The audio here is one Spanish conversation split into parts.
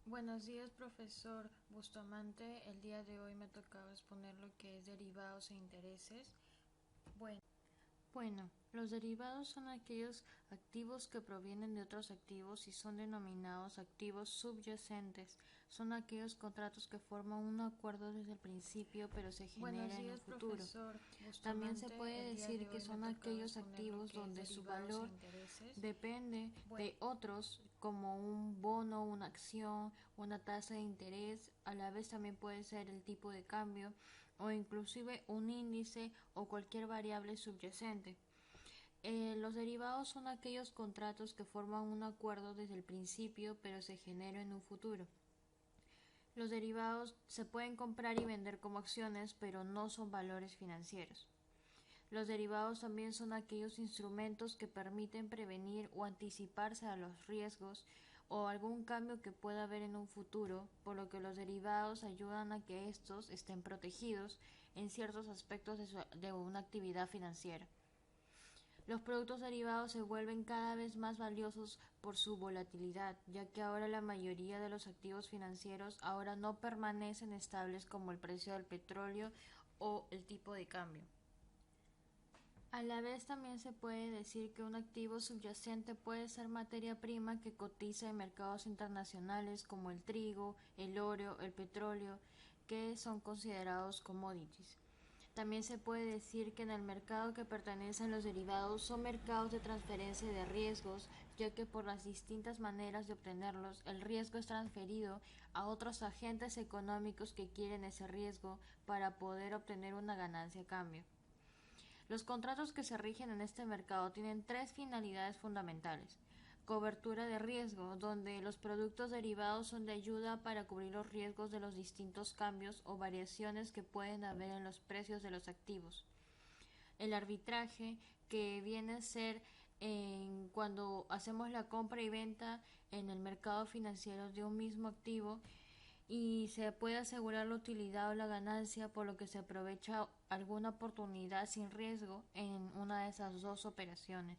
Buenos días, profesor Bustamante. El día de hoy me tocaba exponer lo que es derivados e intereses. Bueno, bueno, los derivados son aquellos activos que provienen de otros activos y son denominados activos subyacentes. Son aquellos contratos que forman un acuerdo desde el principio pero se Buenos genera en un días, futuro. profesor También se Bustamante. puede El día decir de que hoy me son tocaba aquellos exponer lo activos que es donde su derivados e valor intereses. depende Bueno, de otros como un bono, una acción, una tasa de interés, a la vez también puede ser el tipo de cambio o inclusive un índice o cualquier variable subyacente. Los derivados son aquellos contratos que forman un acuerdo desde el principio pero se generan en un futuro. Los derivados se pueden comprar y vender como acciones pero no son valores financieros. Los derivados también son aquellos instrumentos que permiten prevenir o anticiparse a los riesgos o algún cambio que pueda haber en un futuro, por lo que los derivados ayudan a que estos estén protegidos en ciertos aspectos de una actividad financiera. Los productos derivados se vuelven cada vez más valiosos por su volatilidad, ya que ahora la mayoría de los activos financieros ahora no permanecen estables como el precio del petróleo o el tipo de cambio. A la vez también se puede decir que un activo subyacente puede ser materia prima que cotiza en mercados internacionales como el trigo, el oro, el petróleo, que son considerados commodities. También se puede decir que en el mercado que pertenecen los derivados son mercados de transferencia de riesgos, ya que por las distintas maneras de obtenerlos, el riesgo es transferido a otros agentes económicos que quieren ese riesgo para poder obtener una ganancia a cambio. Los contratos que se rigen en este mercado tienen tres finalidades fundamentales. Cobertura de riesgo, donde los productos derivados son de ayuda para cubrir los riesgos de los distintos cambios o variaciones que pueden haber en los precios de los activos. El arbitraje, que viene a ser cuando hacemos la compra y venta en el mercado financiero de un mismo activo y se puede asegurar la utilidad o la ganancia, por lo que se aprovecha alguna oportunidad sin riesgo en una de esas dos operaciones.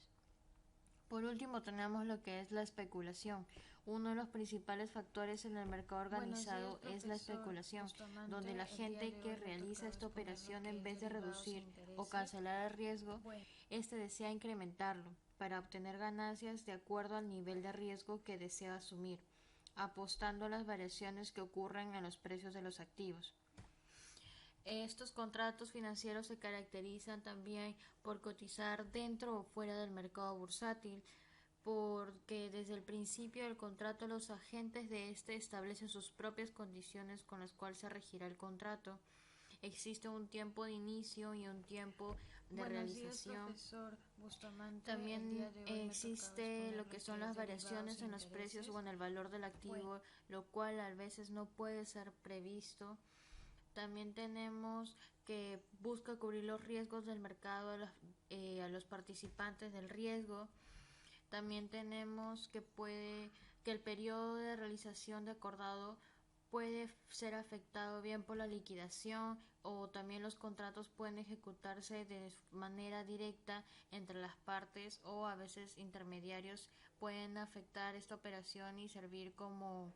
Por último, tenemos lo que es la especulación. Uno de los principales factores en el mercado buenos días, organizado es la profesor especulación, donde la Bustamante. El día gente de que hoy me realiza tocaba esta exponer lo operación que en es vez de derivados e reducir o intereses. cancelar el riesgo, Bueno, este desea incrementarlo para obtener ganancias de acuerdo al nivel de riesgo que desea asumir, apostando a las variaciones que ocurren en los precios de los activos. Estos contratos financieros se caracterizan también por cotizar dentro o fuera del mercado bursátil, porque desde el principio del contrato los agentes de este establecen sus propias condiciones con las cuales se regirá el contrato. Existe un tiempo de inicio y un tiempo de buenos días, realización. profesor Bustamante. El día También de hoy me tocaba existe exponer lo que lo son que es las derivados variaciones e en los precios o intereses. en el valor del Bueno, activo, lo cual a veces no puede ser previsto. También tenemos que busca cubrir los riesgos del mercado a los participantes del riesgo. También tenemos que el periodo de realización de acordado puede ser afectado bien por la liquidación o también los contratos pueden ejecutarse de manera directa entre las partes o a veces intermediarios pueden afectar esta operación y servir como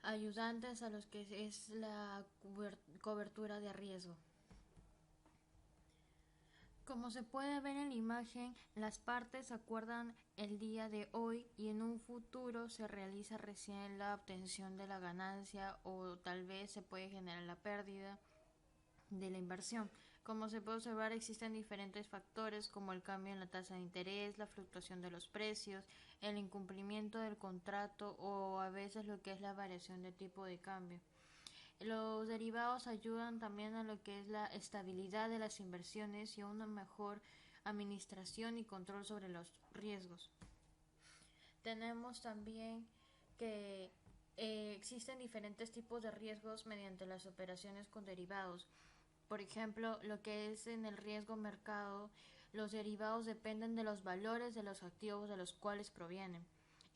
ayudantes a los que es la cobertura de riesgo. Como se puede ver en la imagen, las partes acuerdan el día de hoy y en un futuro se realiza recién la obtención de la ganancia o tal vez se puede generar la pérdida de la inversión. Como se puede observar, existen diferentes factores como el cambio en la tasa de interés, la fluctuación de los precios, el incumplimiento del contrato o a veces lo que es la variación de tipo de cambio. Los derivados ayudan también a lo que es la estabilidad de las inversiones y a una mejor administración y control sobre los riesgos. Tenemos también que existen diferentes tipos de riesgos mediante las operaciones con derivados. Por ejemplo, lo que es en el riesgo mercado, los derivados dependen de los valores de los activos de los cuales provienen.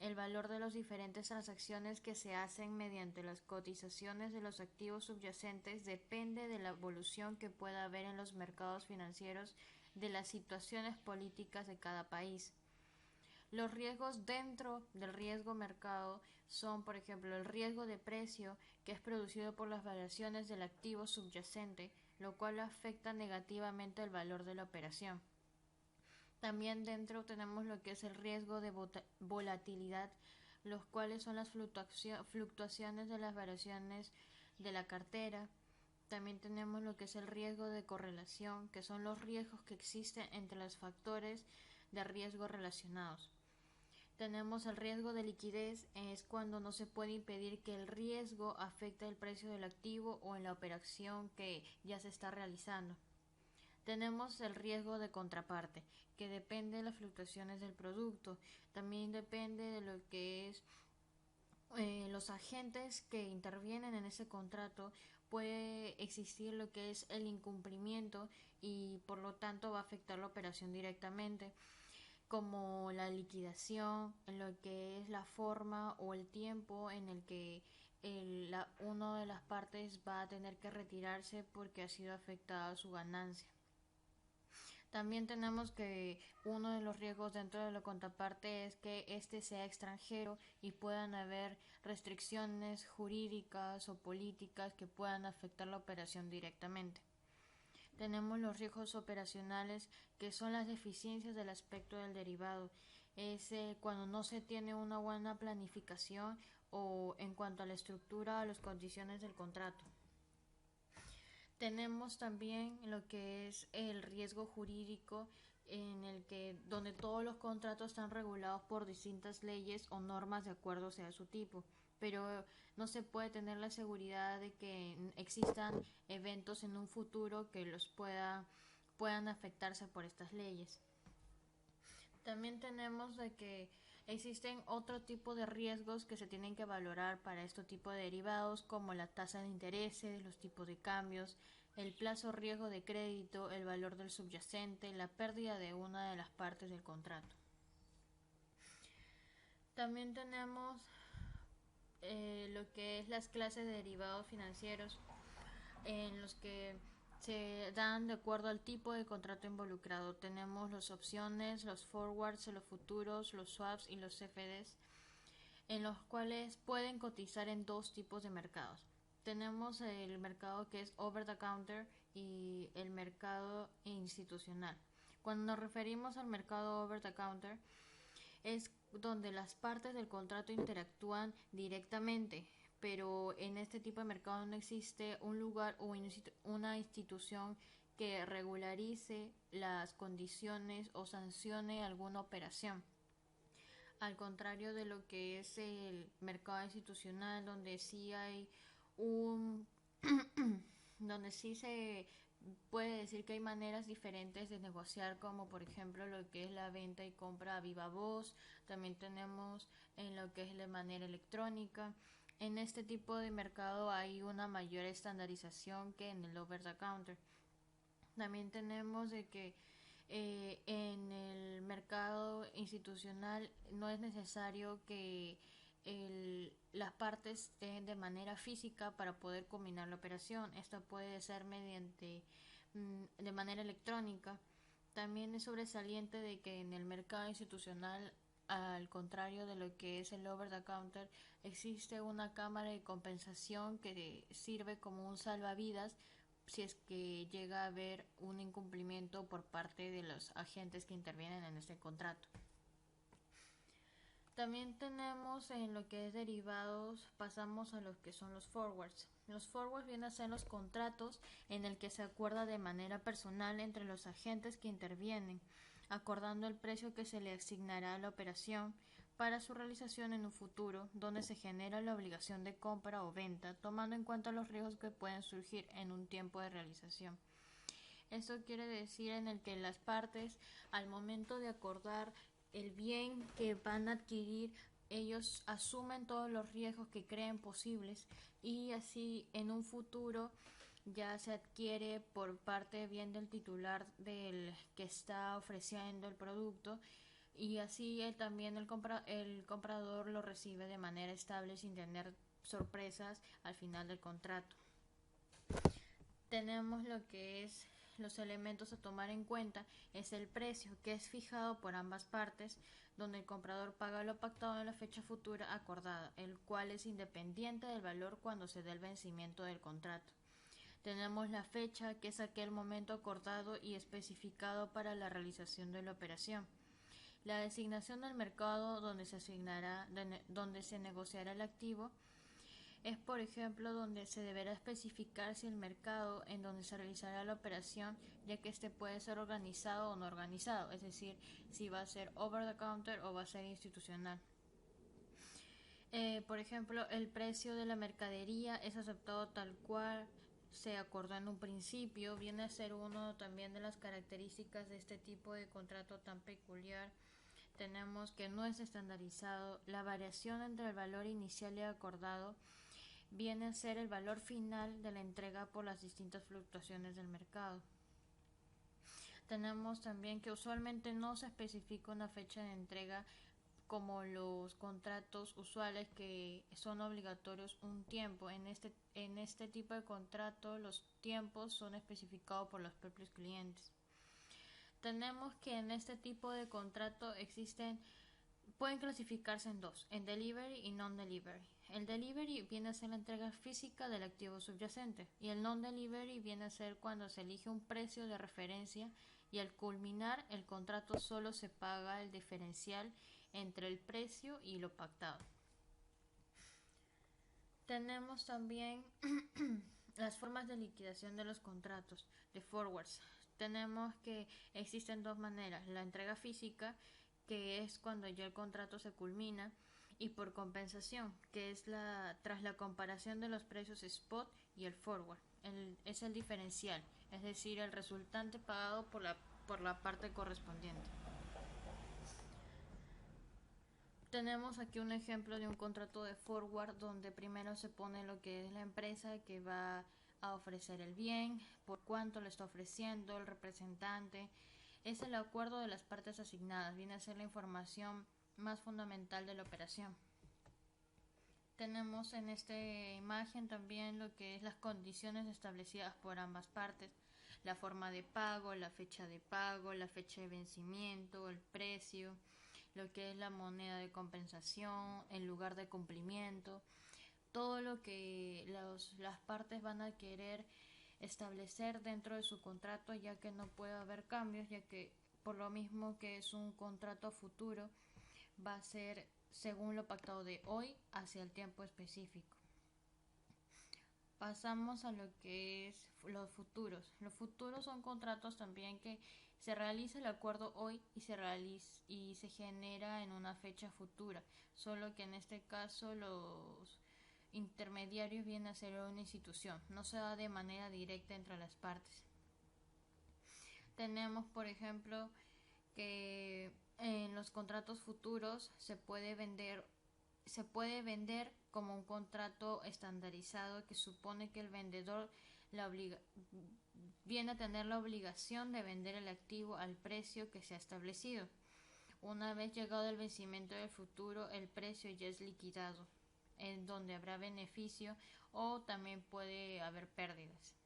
El valor de las diferentes transacciones que se hacen mediante las cotizaciones de los activos subyacentes depende de la evolución que pueda haber en los mercados financieros de las situaciones políticas de cada país. Los riesgos dentro del riesgo mercado son, por ejemplo, el riesgo de precio, que es producido por las variaciones del activo subyacente, lo cual afecta negativamente el valor de la operación. También dentro tenemos lo que es el riesgo de volatilidad, los cuales son las fluctuaciones de las variaciones de la cartera. También tenemos lo que es el riesgo de correlación, que son los riesgos que existen entre los factores de riesgo relacionados. Tenemos el riesgo de liquidez, es cuando no se puede impedir que el riesgo afecte el precio del activo o en la operación que ya se está realizando. Tenemos el riesgo de contraparte, que depende de las fluctuaciones del producto. También depende de lo que es los agentes que intervienen en ese contrato. Puede existir lo que es el incumplimiento y por lo tanto va a afectar la operación directamente, como la liquidación, en lo que es la forma o el tiempo en el que una de las partes va a tener que retirarse porque ha sido afectada su ganancia. También tenemos que uno de los riesgos dentro de la contraparte es que éste sea extranjero y puedan haber restricciones jurídicas o políticas que puedan afectar la operación directamente. Tenemos los riesgos operacionales, que son las deficiencias del aspecto del derivado. Es cuando no se tiene una buena planificación o en cuanto a la estructura o las condiciones del contrato. Tenemos también lo que es el riesgo jurídico, en el que donde todos los contratos están regulados por distintas leyes o normas de acuerdo sea su tipo, pero no se puede tener la seguridad de que existan eventos en un futuro que los puedan afectarse por estas leyes. También tenemos de que existen otro tipo de riesgos que se tienen que valorar para este tipo de derivados, como la tasa de intereses, los tipos de cambios, el plazo riesgo de crédito, el valor del subyacente, la pérdida de una de las partes del contrato. También tenemos lo que es las clases de derivados financieros, en los que se dan de acuerdo al tipo de contrato involucrado. Tenemos las opciones, los forwards, los futuros, los swaps y los CFDs, en los cuales pueden cotizar en dos tipos de mercados. Tenemos el mercado que es over the counter y el mercado institucional. Cuando nos referimos al mercado over the counter, es donde las partes del contrato interactúan directamente, pero en este tipo de mercado no existe un lugar o una institución que regularice las condiciones o sancione alguna operación. Al contrario de lo que es el mercado institucional, donde sí hay un donde sí se puede decir que hay maneras diferentes de negociar, como por ejemplo lo que es la venta y compra a viva voz. También tenemos en lo que es de manera electrónica. En este tipo de mercado hay una mayor estandarización que en el over the counter. También tenemos de que en el mercado institucional no es necesario que las partes estén de manera física para poder combinar la operación. Esto puede ser de manera electrónica. También es sobresaliente de que en el mercado institucional, al contrario de lo que es el over the counter, existe una cámara de compensación que sirve como un salvavidas si es que llega a haber un incumplimiento por parte de los agentes que intervienen en este contrato. También tenemos en lo que es derivados, pasamos a lo que son los forwards. Los forwards vienen a ser los contratos en el que se acuerda de manera personal entre los agentes que intervienen, acordando el precio que se le asignará a la operación para su realización en un futuro, donde se genera la obligación de compra o venta, tomando en cuenta los riesgos que pueden surgir en un tiempo de realización. Esto quiere decir en el que las partes, al momento de acordar el bien que van a adquirir, ellos asumen todos los riesgos que creen posibles, y así en un futuro ya se adquiere por parte bien del titular del que está ofreciendo el producto, y así también el comprador lo recibe de manera estable sin tener sorpresas al final del contrato. Tenemos lo que es los elementos a tomar en cuenta es el precio, que es fijado por ambas partes, donde el comprador paga lo pactado en la fecha futura acordada, el cual es independiente del valor cuando se dé el vencimiento del contrato. Tenemos la fecha, que es aquel momento acordado y especificado para la realización de la operación. La designación del mercado donde se negociará el activo es, por ejemplo, donde se deberá especificar si el mercado en donde se realizará la operación, ya que este puede ser organizado o no organizado, es decir, si va a ser over the counter o va a ser institucional. Por ejemplo, el precio de la mercadería es aceptado tal cual se acordó en un principio. Viene a ser uno también de las características de este tipo de contrato tan peculiar. Tenemos que no es estandarizado. La variación entre el valor inicial y acordado viene a ser el valor final de la entrega por las distintas fluctuaciones del mercado. Tenemos también que usualmente no se especifica una fecha de entrega como los contratos usuales, que son obligatorios un tiempo. En este tipo de contrato los tiempos son especificados por los propios clientes. Tenemos que en este tipo de contrato pueden clasificarse en dos, en delivery y non-delivery. El delivery viene a ser la entrega física del activo subyacente y el non-delivery viene a ser cuando se elige un precio de referencia y al culminar el contrato solo se paga el diferencial entre el precio y lo pactado. Tenemos también las formas de liquidación de los contratos de forwards. Tenemos que existen dos maneras: la entrega física, que es cuando ya el contrato se culmina, y por compensación, que es tras la comparación de los precios spot y el forward. Es el diferencial, es decir, el resultante pagado por la parte correspondiente. Tenemos aquí un ejemplo de un contrato de forward donde primero se pone lo que es la empresa que va a ofrecer el bien, por cuánto le está ofreciendo el representante. Es el acuerdo de las partes asignadas, viene a ser la información más fundamental de la operación. Tenemos en esta imagen también lo que es las condiciones establecidas por ambas partes: la forma de pago, la fecha de pago, la fecha de vencimiento, el precio, lo que es la moneda de compensación, el lugar de cumplimiento, todo lo que las partes van a querer establecer dentro de su contrato, ya que no puede haber cambios, ya que por lo mismo que es un contrato futuro, va a ser según lo pactado de hoy hacia el tiempo específico. Pasamos a lo que es los futuros. Los futuros son contratos también que se realiza el acuerdo hoy y se genera en una fecha futura, solo que en este caso los intermediarios vienen a ser una institución, no se da de manera directa entre las partes. Tenemos, por ejemplo, que en los contratos futuros se puede vender como un contrato estandarizado, que supone que el vendedor viene a tener la obligación de vender el activo al precio que se ha establecido. Una vez llegado el vencimiento del futuro, el precio ya es liquidado, en donde habrá beneficio o también puede haber pérdidas.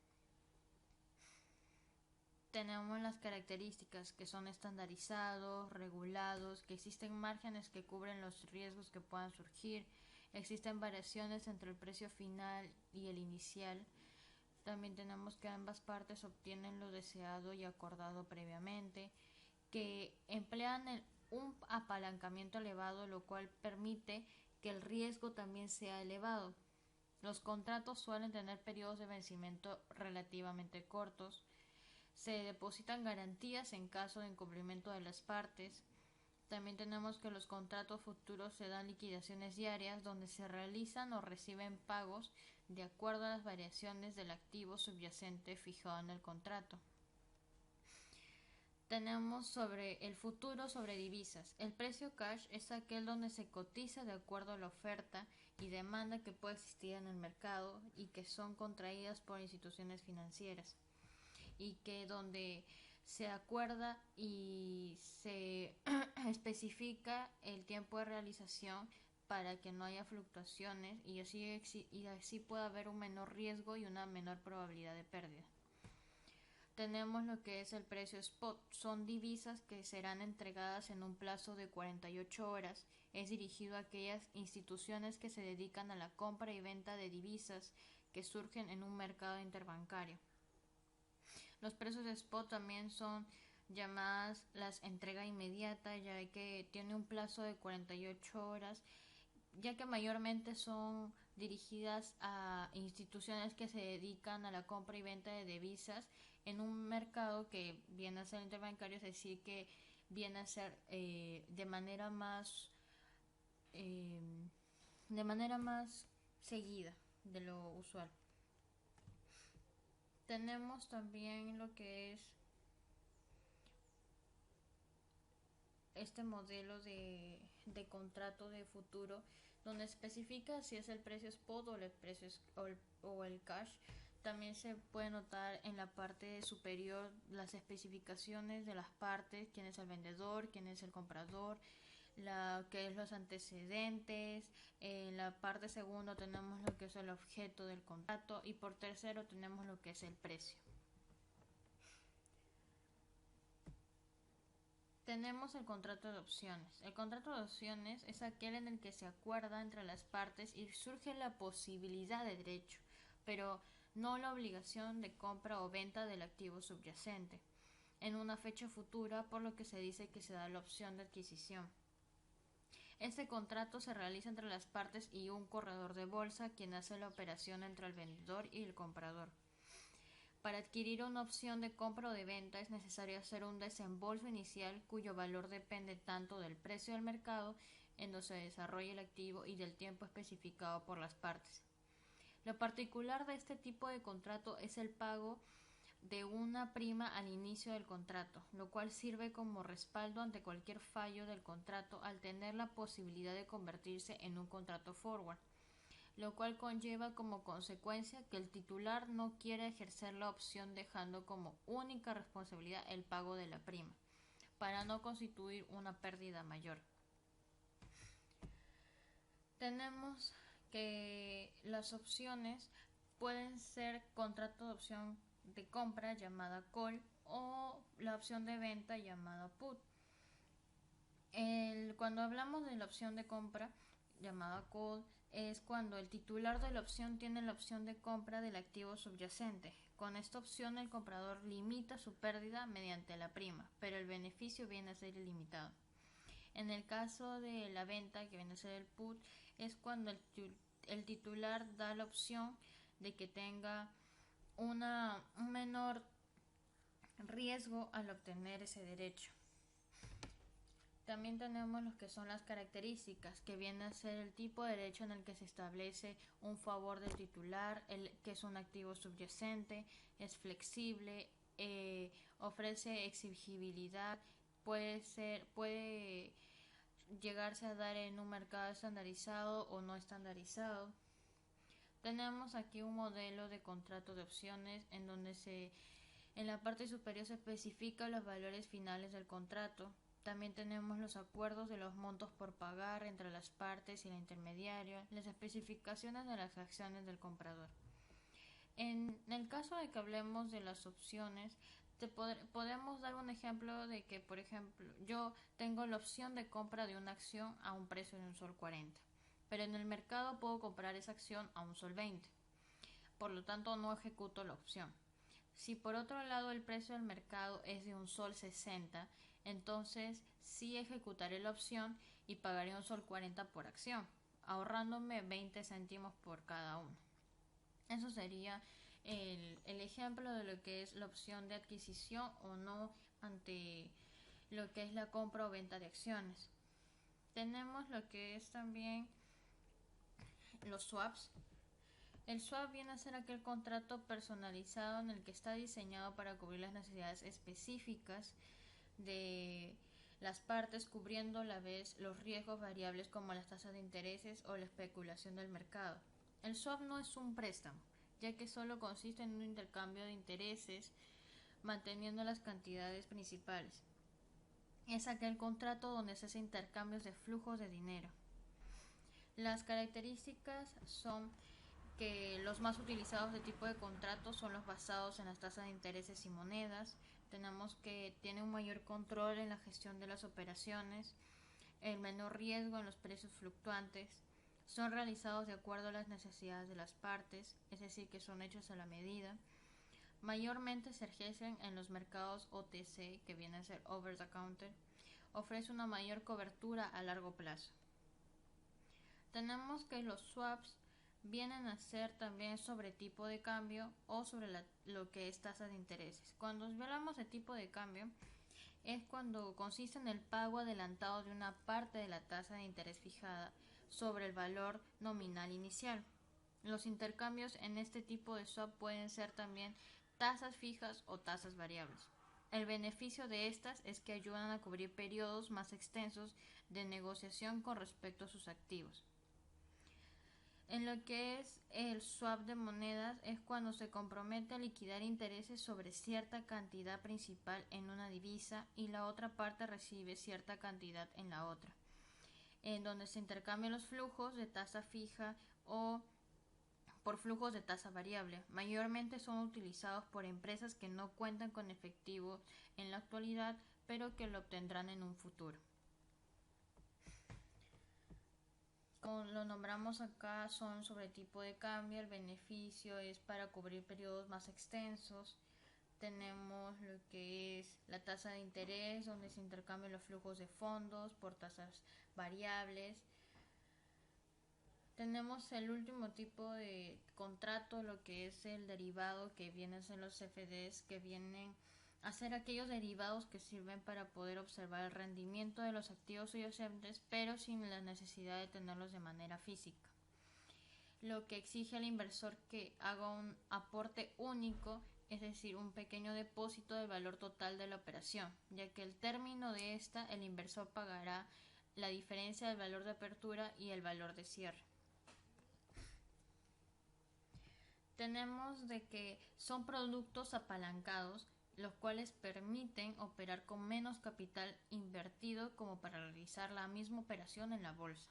Tenemos las características, que son estandarizados, regulados, que existen márgenes que cubren los riesgos que puedan surgir, existen variaciones entre el precio final y el inicial. También tenemos que ambas partes obtienen lo deseado y acordado previamente, que emplean un apalancamiento elevado, lo cual permite que el riesgo también sea elevado. Los contratos suelen tener periodos de vencimiento relativamente cortos. Se depositan garantías en caso de incumplimiento de las partes. También tenemos que los contratos futuros se dan liquidaciones diarias, donde se realizan o reciben pagos de acuerdo a las variaciones del activo subyacente fijado en el contrato. Tenemos sobre el futuro sobre divisas. El precio cash es aquel donde se cotiza de acuerdo a la oferta y demanda que puede existir en el mercado y que son contraídas por instituciones financieras, y que donde se acuerda y se especifica el tiempo de realización para que no haya fluctuaciones y así pueda haber un menor riesgo y una menor probabilidad de pérdida. tenemos lo que es el precio spot. Son divisas que serán entregadas en un plazo de 48 horas. Es dirigido a aquellas instituciones que se dedican a la compra y venta de divisas que surgen en un mercado interbancario. Los precios spot también son llamadas las entrega inmediata, ya que tiene un plazo de 48 horas, ya que mayormente son dirigidas a instituciones que se dedican a la compra y venta de divisas en un mercado que viene a ser interbancario, es decir, que viene a ser de manera más seguida de lo usual. Tenemos también lo que es este modelo de contrato de futuro, donde especifica si es el precio spot o el precio o el cash. También se puede notar en la parte superior las especificaciones de las partes, quién es el vendedor, quién es el comprador, qué es los antecedentes. En la parte segundo tenemos lo que es el objeto del contrato y por tercero tenemos lo que es el precio. Tenemos el contrato de opciones. El contrato de opciones es aquel en el que se acuerda entre las partes y surge la posibilidad de derecho, pero no la obligación de compra o venta del activo subyacente en una fecha futura, por lo que se dice que se da la opción de adquisición. Este contrato se realiza entre las partes y un corredor de bolsa, quien hace la operación entre el vendedor y el comprador. Para adquirir una opción de compra o de venta es necesario hacer un desembolso inicial cuyo valor depende tanto del precio del mercado en donde se desarrolla el activo y del tiempo especificado por las partes. Lo particular de este tipo de contrato es el pago de una prima al inicio del contrato, lo cual sirve como respaldo ante cualquier fallo del contrato al tener la posibilidad de convertirse en un contrato forward, lo cual conlleva como consecuencia que el titular no quiere ejercer la opción dejando como única responsabilidad el pago de la prima, para no constituir una pérdida mayor. Tenemos que las opciones pueden ser contrato de opción de compra llamada call o la opción de venta llamada put. Cuando hablamos de la opción de compra llamada call es cuando el titular de la opción tiene la opción de compra del activo subyacente. Con esta opción el comprador limita su pérdida mediante la prima, pero el beneficio viene a ser ilimitado. En el caso de la venta, que viene a ser el put, es cuando el titular da la opción de que tenga un menor riesgo al obtener ese derecho. También tenemos lo que son las características, que viene a ser el tipo de derecho en el que se establece un favor del titular, que es un activo subyacente, es flexible, ofrece exigibilidad, puede llegarse a dar en un mercado estandarizado o no estandarizado. Tenemos aquí un modelo de contrato de opciones en donde en la parte superior se especifican los valores finales del contrato. También tenemos los acuerdos de los montos por pagar entre las partes y el intermediario, las especificaciones de las acciones del comprador. En el caso de que hablemos de las opciones, podemos dar un ejemplo de que, por ejemplo, yo tengo la opción de compra de una acción a un precio de un sol 40, pero en el mercado puedo comprar esa acción a un sol 20. Por lo tanto, no ejecuto la opción. Si por otro lado el precio del mercado es de un sol 60, entonces sí ejecutaré la opción y pagaré un sol 40 por acción, ahorrándome 20 céntimos por cada uno. Eso sería el ejemplo de lo que es la opción de adquisición o no ante lo que es la compra o venta de acciones. Tenemos lo que es también los swaps. El swap viene a ser aquel contrato personalizado en el que está diseñado para cubrir las necesidades específicas de las partes, cubriendo a la vez los riesgos variables como las tasas de intereses o la especulación del mercado. El swap no es un préstamo, ya que solo consiste en un intercambio de intereses manteniendo las cantidades principales. Es aquel contrato donde se hace intercambios de flujos de dinero. Las características son que los más utilizados de tipo de contratos son los basados en las tasas de intereses y monedas. Tenemos que tiene un mayor control en la gestión de las operaciones, el menor riesgo en los precios fluctuantes, son realizados de acuerdo a las necesidades de las partes, es decir, que son hechos a la medida. Mayormente se ejercen en los mercados OTC, que viene a ser over the counter, ofrece una mayor cobertura a largo plazo. Tenemos que los swaps vienen a ser también sobre tipo de cambio o sobre lo que es tasa de intereses. Cuando hablamos de tipo de cambio, es cuando consiste en el pago adelantado de una parte de la tasa de interés fijada sobre el valor nominal inicial. Los intercambios en este tipo de swap pueden ser también tasas fijas o tasas variables. El beneficio de estas es que ayudan a cubrir periodos más extensos de negociación con respecto a sus activos. En lo que es el swap de monedas es cuando se compromete a liquidar intereses sobre cierta cantidad principal en una divisa y la otra parte recibe cierta cantidad en la otra, en donde se intercambian los flujos de tasa fija o por flujos de tasa variable. Mayormente son utilizados por empresas que no cuentan con efectivo en la actualidad, pero que lo obtendrán en un futuro. Como lo nombramos acá, son sobre tipo de cambio, el beneficio es para cubrir periodos más extensos. Tenemos lo que es la tasa de interés, donde se intercambian los flujos de fondos por tasas variables. Tenemos el último tipo de contrato, lo que es el derivado, que vienen a ser los CFDs, que vienen a ser aquellos derivados que sirven para poder observar el rendimiento de los activos subyacentes, pero sin la necesidad de tenerlos de manera física. Lo que exige al inversor que haga un aporte único, es decir, un pequeño depósito del valor total de la operación, ya que al término de esta el inversor pagará la diferencia del valor de apertura y el valor de cierre. Tenemos de que son productos apalancados, los cuales permiten operar con menos capital invertido como para realizar la misma operación en la bolsa.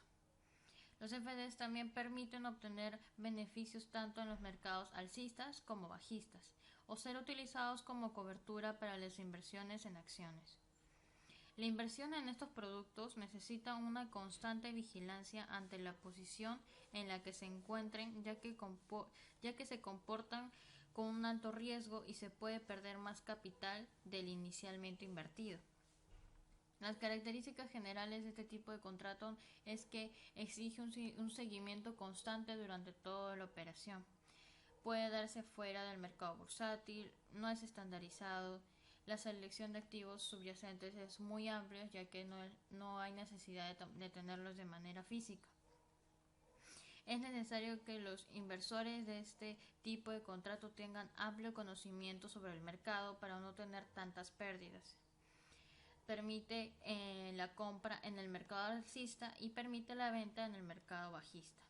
Los CFDs también permiten obtener beneficios tanto en los mercados alcistas como bajistas, o ser utilizados como cobertura para las inversiones en acciones. La inversión en estos productos necesita una constante vigilancia ante la posición en la que se encuentren, ya que se comportan con un alto riesgo y se puede perder más capital del inicialmente invertido. Las características generales de este tipo de contrato es que exige un seguimiento constante durante toda la operación. Puede darse fuera del mercado bursátil, no es estandarizado. La selección de activos subyacentes es muy amplia, ya que no hay necesidad de tenerlos de manera física. Es necesario que los inversores de este tipo de contrato tengan amplio conocimiento sobre el mercado para no tener tantas pérdidas. Permite la compra en el mercado alcista y permite la venta en el mercado bajista.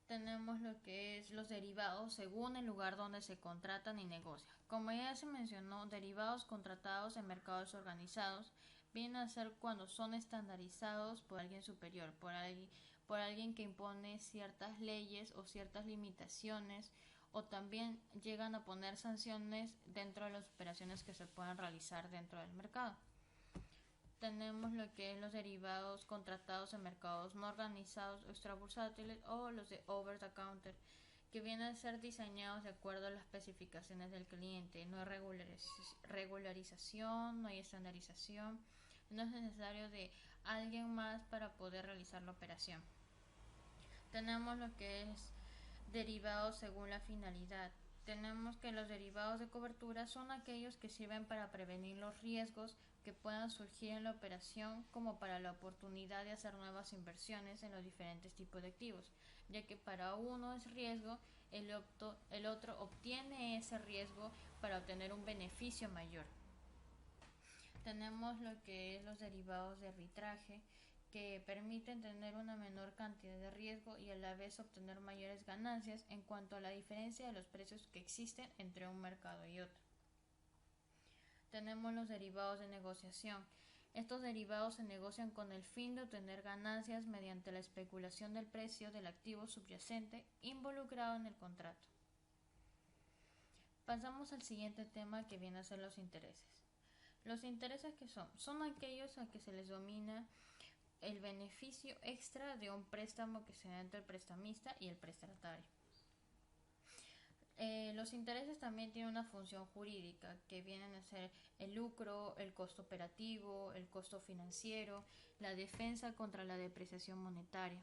Tenemos lo que es los derivados según el lugar donde se contratan y negocian. Como ya se mencionó, derivados contratados en mercados organizados vienen a ser cuando son estandarizados por alguien superior, por alguien que impone ciertas leyes o ciertas limitaciones, o también llegan a poner sanciones dentro de las operaciones que se puedan realizar dentro del mercado. Tenemos lo que es los derivados contratados en mercados no organizados o extrabursátiles, o los de over the counter, que vienen a ser diseñados de acuerdo a las especificaciones del cliente. No hay regularización, no hay estandarización, no es necesario de alguien más para poder realizar la operación. Tenemos lo que es derivados según la finalidad. Tenemos que los derivados de cobertura son aquellos que sirven para prevenir los riesgos que puedan surgir en la operación, como para la oportunidad de hacer nuevas inversiones en los diferentes tipos de activos, ya que para uno es riesgo, el otro obtiene ese riesgo para obtener un beneficio mayor. Tenemos lo que es los derivados de arbitraje, que permiten tener una menor cantidad de riesgo y a la vez obtener mayores ganancias en cuanto a la diferencia de los precios que existen entre un mercado y otro. Tenemos los derivados de negociación. Estos derivados se negocian con el fin de obtener ganancias mediante la especulación del precio del activo subyacente involucrado en el contrato. Pasamos al siguiente tema, que viene a ser los intereses. Los intereses, ¿qué son? Son aquellos a que se les domina el beneficio extra de un préstamo que se da entre el prestamista y el prestatario. Los intereses también tienen una función jurídica, que vienen a ser el lucro, el costo operativo, el costo financiero, la defensa contra la depreciación monetaria.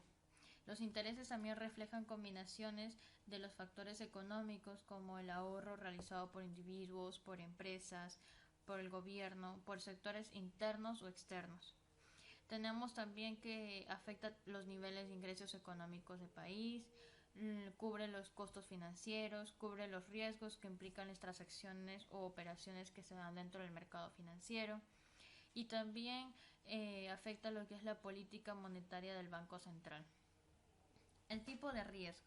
Los intereses también reflejan combinaciones de los factores económicos, como el ahorro realizado por individuos, por empresas, por el gobierno, por sectores internos o externos. Tenemos también que afecta los niveles de ingresos económicos del país, cubre los costos financieros, cubre los riesgos que implican las transacciones o operaciones que se dan dentro del mercado financiero, y también afecta lo que es la política monetaria del Banco Central. El tipo de riesgo.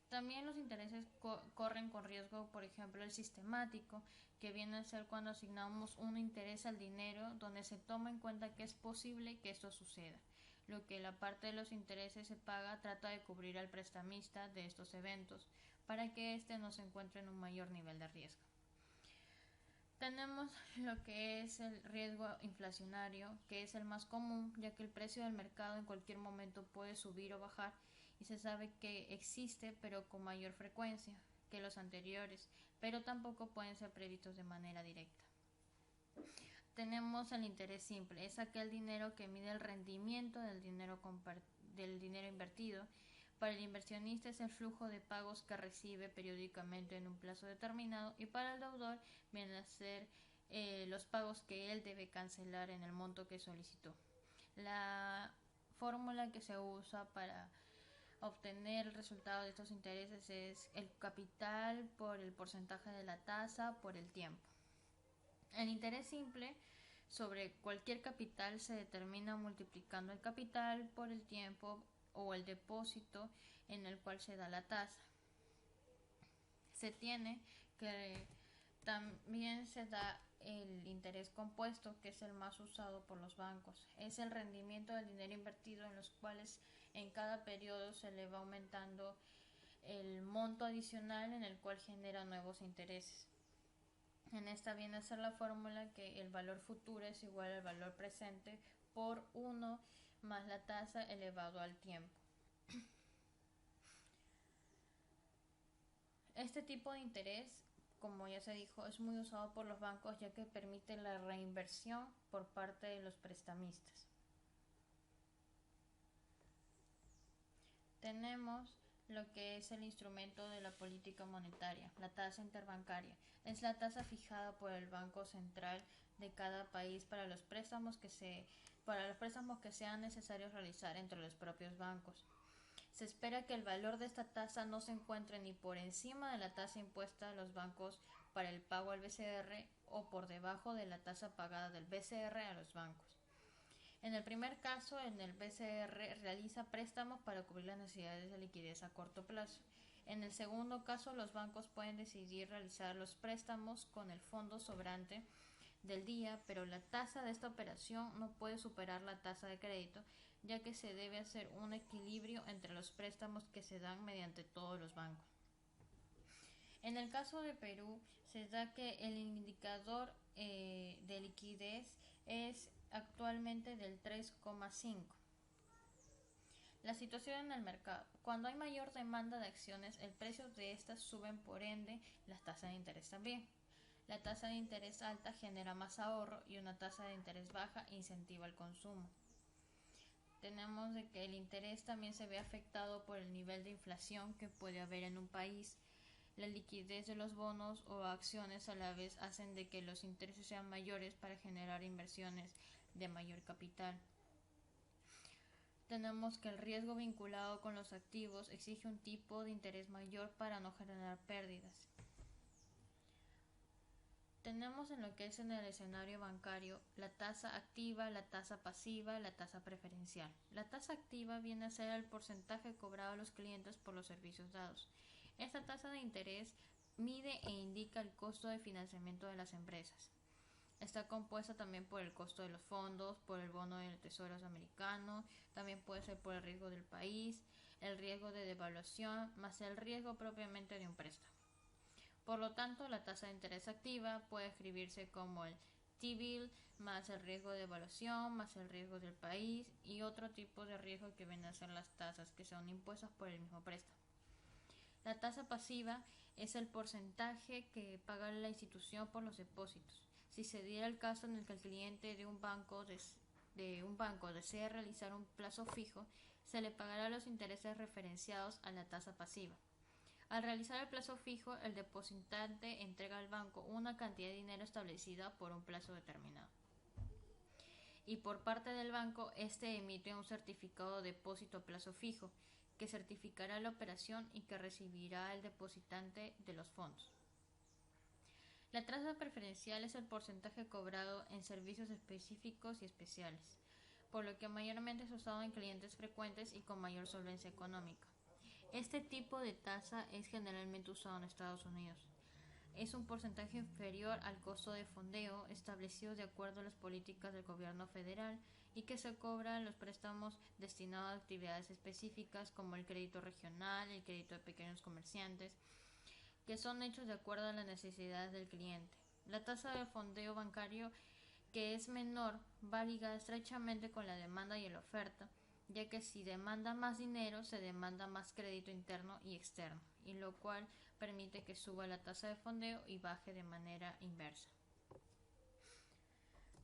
También los intereses corren con riesgo, por ejemplo, el sistemático, que viene a ser cuando asignamos un interés al dinero donde se toma en cuenta que es posible que esto suceda. Lo que la parte de los intereses se paga trata de cubrir al prestamista de estos eventos para que éste no se encuentre en un mayor nivel de riesgo. Tenemos lo que es el riesgo inflacionario, que es el más común, ya que el precio del mercado en cualquier momento puede subir o bajar, y se sabe que existe, pero con mayor frecuencia que los anteriores, pero tampoco pueden ser previstos de manera directa. Tenemos el interés simple, es aquel dinero que mide el rendimiento del dinero invertido. Para el inversionista es el flujo de pagos que recibe periódicamente en un plazo determinado, y para el deudor vienen a ser los pagos que él debe cancelar en el monto que solicitó. La fórmula que se usa para obtener el resultado de estos intereses es el capital por el porcentaje de la tasa por el tiempo. El interés simple sobre cualquier capital se determina multiplicando el capital por el tiempo o el depósito en el cual se da la tasa. Se tiene que también se da el interés compuesto, que es el más usado por los bancos. Es el rendimiento del dinero invertido, en los cuales en cada periodo se le va aumentando el monto adicional en el cual genera nuevos intereses. En esta viene a ser la fórmula que el valor futuro es igual al valor presente por 1 más la tasa elevado al tiempo. Este tipo de interés, como ya se dijo, es muy usado por los bancos, ya que permite la reinversión por parte de los prestamistas. Tenemos lo que es el instrumento de la política monetaria, la tasa interbancaria. Es la tasa fijada por el Banco Central de cada país para los préstamos que sean necesarios realizar entre los propios bancos. Se espera que el valor de esta tasa no se encuentre ni por encima de la tasa impuesta a los bancos para el pago al BCR o por debajo de la tasa pagada del BCR a los bancos. En el primer caso, en el BCR realiza préstamos para cubrir las necesidades de liquidez a corto plazo. En el segundo caso, los bancos pueden decidir realizar los préstamos con el fondo sobrante del día, pero la tasa de esta operación no puede superar la tasa de crédito, ya que se debe hacer un equilibrio entre los préstamos que se dan mediante todos los bancos. En el caso de Perú, se da que el indicador de liquidez es actualmente del 3,5. La situación en el mercado. Cuando hay mayor demanda de acciones, el precio de estas suben, por ende, las tasas de interés también. La tasa de interés alta genera más ahorro y una tasa de interés baja incentiva el consumo. Tenemos de que el interés también se ve afectado por el nivel de inflación que puede haber en un país. La liquidez de los bonos o acciones a la vez hacen de que los intereses sean mayores para generar inversiones de mayor capital. Tenemos que el riesgo vinculado con los activos exige un tipo de interés mayor para no generar pérdidas. Tenemos en lo que es en el escenario bancario la tasa activa, la tasa pasiva, la tasa preferencial. La tasa activa viene a ser el porcentaje cobrado a los clientes por los servicios dados. Esta tasa de interés mide e indica el costo de financiamiento de las empresas. Está compuesta también por el costo de los fondos, por el bono del Tesoro americano, también puede ser por el riesgo del país, el riesgo de devaluación, más el riesgo propiamente de un préstamo. Por lo tanto, la tasa de interés activa puede escribirse como el T-bill más el riesgo de devaluación más el riesgo del país y otro tipo de riesgo que vienen a ser las tasas que son impuestas por el mismo préstamo. La tasa pasiva es el porcentaje que paga la institución por los depósitos. Si se diera el caso en el que el cliente de un banco desea realizar un plazo fijo, se le pagará los intereses referenciados a la tasa pasiva. Al realizar el plazo fijo, el depositante entrega al banco una cantidad de dinero establecida por un plazo determinado. Y por parte del banco, este emite un certificado de depósito a plazo fijo, que certificará la operación y que recibirá el depositante de los fondos. La tasa preferencial es el porcentaje cobrado en servicios específicos y especiales, por lo que mayormente es usado en clientes frecuentes y con mayor solvencia económica. Este tipo de tasa es generalmente usado en Estados Unidos. Es un porcentaje inferior al costo de fondeo establecido de acuerdo a las políticas del gobierno federal y que se cobran los préstamos destinados a actividades específicas como el crédito regional, el crédito de pequeños comerciantes, que son hechos de acuerdo a las necesidades del cliente. La tasa de fondeo bancario, que es menor, va ligada estrechamente con la demanda y la oferta, ya que si demanda más dinero, se demanda más crédito interno y externo, y lo cual permite que suba la tasa de fondeo y baje de manera inversa.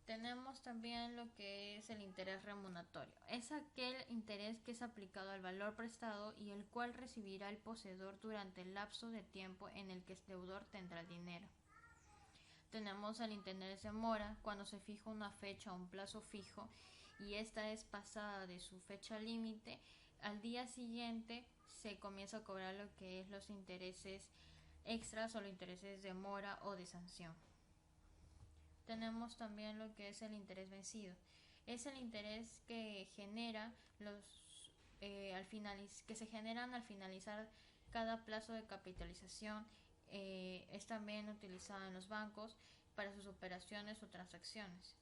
Tenemos también lo que es el interés remunerario. Es aquel interés que es aplicado al valor prestado y el cual recibirá el poseedor durante el lapso de tiempo en el que el deudor tendrá el dinero. Tenemos el interés de mora cuando se fija una fecha o un plazo fijo y esta es pasada de su fecha límite. Al día siguiente se comienza a cobrar lo que es los intereses extras o los intereses de mora o de sanción. Tenemos también lo que es el interés vencido. Es el interés que genera que se generan al finalizar cada plazo de capitalización. Es también utilizado en los bancos para sus operaciones o transacciones.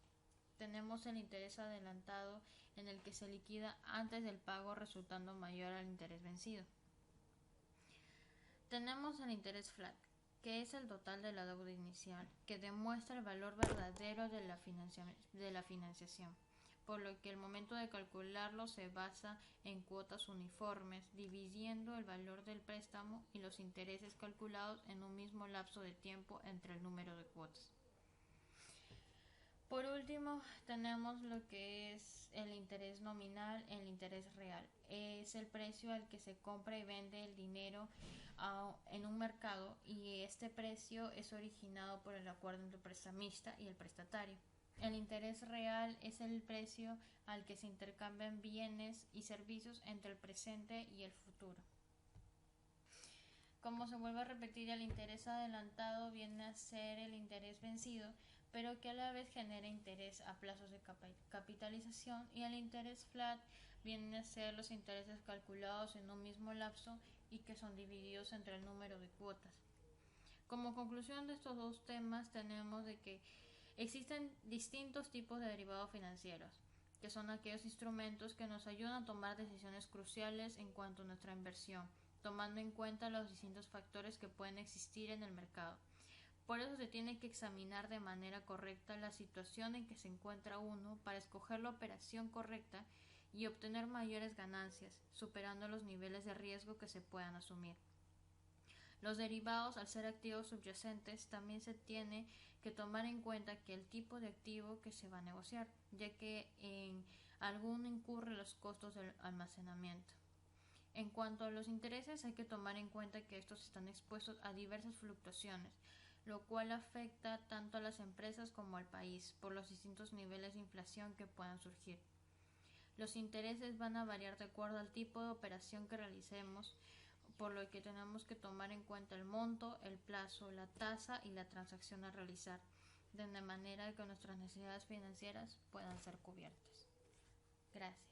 Tenemos el interés adelantado en el que se liquida antes del pago resultando mayor al interés vencido. Tenemos el interés flat, que es el total de la deuda inicial, que demuestra el valor verdadero de la financiación, por lo que el momento de calcularlo se basa en cuotas uniformes, dividiendo el valor del préstamo y los intereses calculados en un mismo lapso de tiempo entre el número de cuotas. Por último, tenemos lo que es el interés nominal, el interés real. Es el precio al que se compra y vende el dinero en un mercado y este precio es originado por el acuerdo entre el prestamista y el prestatario. El interés real es el precio al que se intercambian bienes y servicios entre el presente y el futuro. Como se vuelve a repetir, el interés adelantado viene a ser el interés vencido, pero que a la vez genera interés a plazos de capitalización, y el interés flat vienen a ser los intereses calculados en un mismo lapso y que son divididos entre el número de cuotas. Como conclusión de estos dos temas tenemos de que existen distintos tipos de derivados financieros, que son aquellos instrumentos que nos ayudan a tomar decisiones cruciales en cuanto a nuestra inversión, tomando en cuenta los distintos factores que pueden existir en el mercado. Por eso se tiene que examinar de manera correcta la situación en que se encuentra uno para escoger la operación correcta y obtener mayores ganancias, superando los niveles de riesgo que se puedan asumir. Los derivados, al ser activos subyacentes, también se tiene que tomar en cuenta que el tipo de activo que se va a negociar, ya que en alguno incurre los costos del almacenamiento. En cuanto a los intereses, hay que tomar en cuenta que estos están expuestos a diversas fluctuaciones, lo cual afecta tanto a las empresas como al país por los distintos niveles de inflación que puedan surgir. Los intereses van a variar de acuerdo al tipo de operación que realicemos, por lo que tenemos que tomar en cuenta el monto, el plazo, la tasa y la transacción a realizar, de manera que nuestras necesidades financieras puedan ser cubiertas. Gracias.